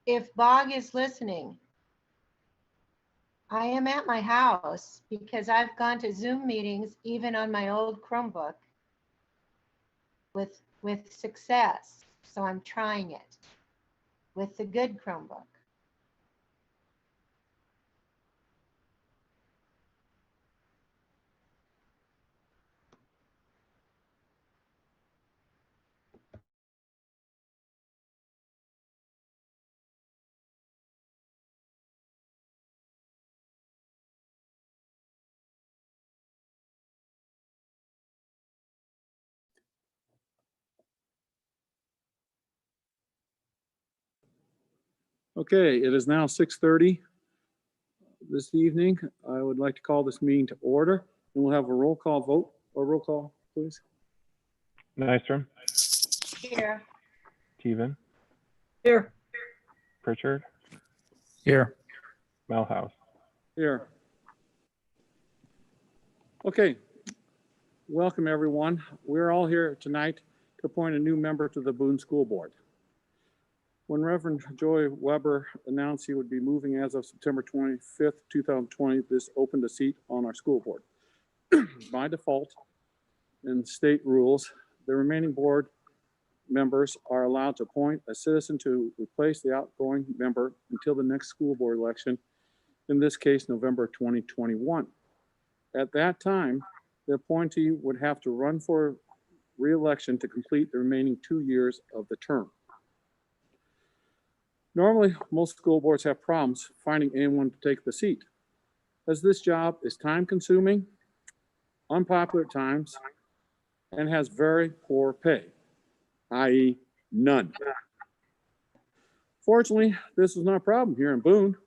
if Bog is listening, I am at my house because I've gone to Zoom meetings even on my old Chromebook with success. So I'm trying it with the good Chromebook. Okay, it is now 6:30 this evening. I would like to call this meeting to order, and we'll have a roll call vote, or roll call, please. Nystrom, Here. Teven, Here. Pritchard, Here. Melhouse. Here. Okay, welcome everyone. We're all here tonight to appoint a new member to the Boone School Board. When Reverend Joy Weber announced he would be moving as of September 25th, 2020, this opened a seat on our school board. By default, in state rules, the remaining board members are allowed to appoint a citizen to replace the outgoing member until the next school board election, in this case, November 2021. At that time, the appointee would have to run for re-election to complete the remaining 2 years of the term. Normally, most school boards have problems finding anyone to take the seat, as this job is time-consuming, unpopular at times, and has very poor pay, i.e. none. Fortunately, this was not a problem here in Boone.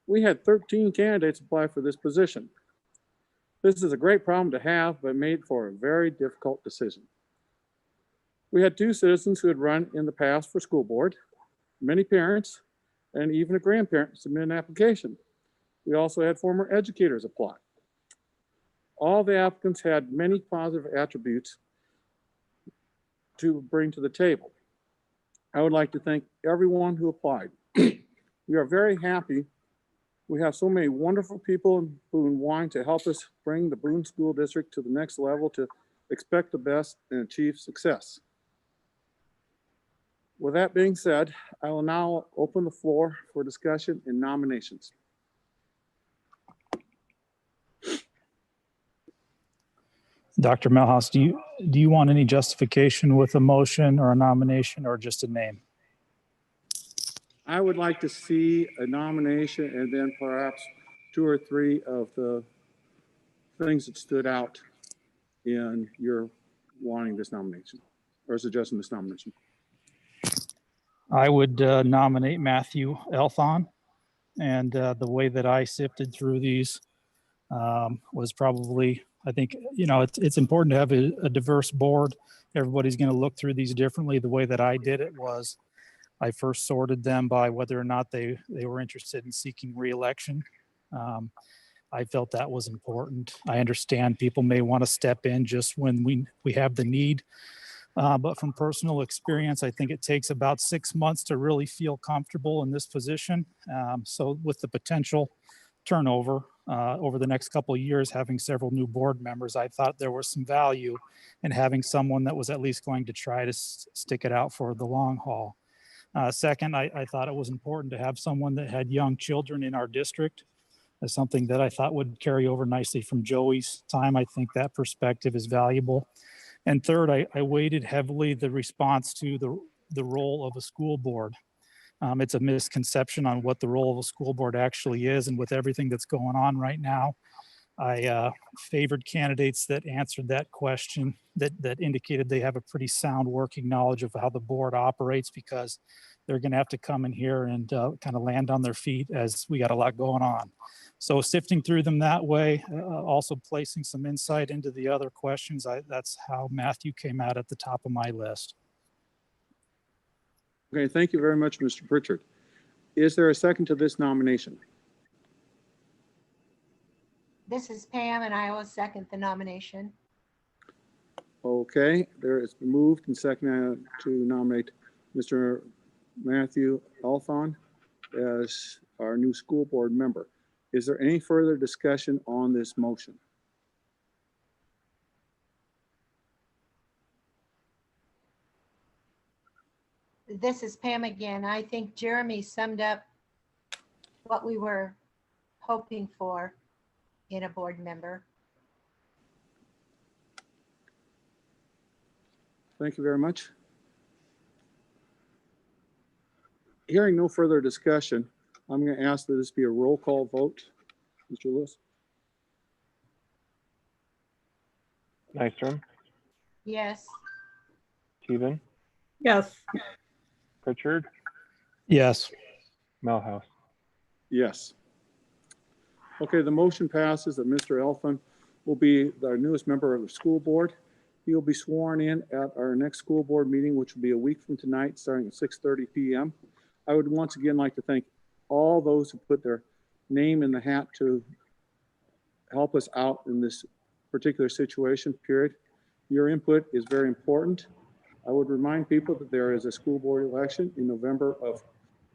We had 13 candidates apply for this position. This is a great problem to have, but made for a very difficult decision. We had 2 citizens who had run in the past for school board, many parents, and even a grandparent submit an application. We also had former educators apply. All the applicants had many positive attributes to bring to the table. I would like to thank everyone who applied. We are very happy we have so many wonderful people in Boone wanting to help us bring the Boone School District to the next level, to expect the best and achieve success. With that being said, I will now open the floor for discussion and nominations. Dr. Melhouse, do you want any justification with a motion or a nomination or just a name? I would like to see a nomination and then perhaps 2 or 3 of the things that stood out in your wanting this nomination or suggesting this nomination. I would nominate Matthew Elthon, and the way that I sifted through these was probably, I think, you know, it's important to have a diverse board. Everybody's going to look through these differently. The way that I did it was I first sorted them by whether or not they were interested in seeking re-election. I felt that was important. I understand people may want to step in just when we have the need. But from personal experience, I think it takes about 6 months to really feel comfortable in this position. So with the potential turnover over the next couple of years, having several new board members, I thought there was some value in having someone that was at least going to try to stick it out for the long haul. Second, I thought it was important to have someone that had young children in our district. As something that I thought would carry over nicely from Joey's time. I think that perspective is valuable. And third, I weighted heavily the response to the role of a school board. It's a misconception on what the role of a school board actually is. And with everything that's going on right now, I favored candidates that answered that question, that indicated they have a pretty sound working knowledge of how the board operates, because they're going to have to come in here and kind of land on their feet as we got a lot going on. So sifting through them that way, also placing some insight into the other questions, that's how Matthew came out at the top of my list. Okay, thank you very much, Mr. Pritchard. Is there a second to this nomination? This is Pam, and I will second the nomination. Okay, there is moved and seconded to nominate Mr. Matthew Elthon as our new school board member. Is there any further discussion on this motion? This is Pam again. I think Jeremy summed up what we were hoping for in a board member. Thank you very much. Hearing no further discussion, I'm going to ask that this be a roll call vote. Mr. Lewis? Nystrom, Yes. Teven, Yes. Pritchard, Yes. Melhouse. Yes. Okay, the motion passes that Mr. Elthon will be our newest member of the school board. He will be sworn in at our next school board meeting, which will be a week from tonight, starting at 6:30 p.m. I would once again like to thank all those who put their name in the hat to help us out in this particular situation, period. Your input is very important. I would remind people that there is a school board election in November of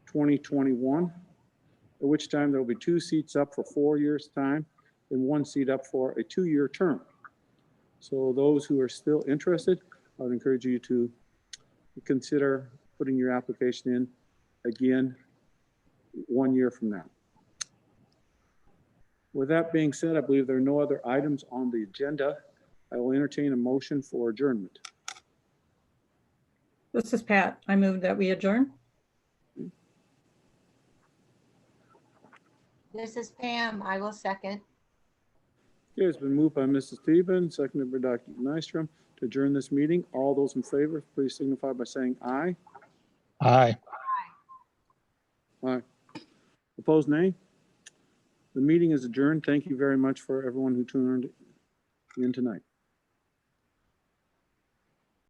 2021, at which time there will be 2 seats up for 4 years' time and 1 seat up for a 2-year term. So those who are still interested, I would encourage you to consider putting your application in again 1 year from now. With that being said, I believe there are no other items on the agenda. I will entertain a motion for adjournment. This is Pat. I move that we adjourn. This is Pam. I will second. Okay, it's been moved by Mrs. Stevens, seconded by Dr. Nystrom to adjourn this meeting. All those in favor, please signify by saying aye. Aye. Aye. Opposed, nay? The meeting is adjourned. Thank you very much for everyone who tuned in tonight.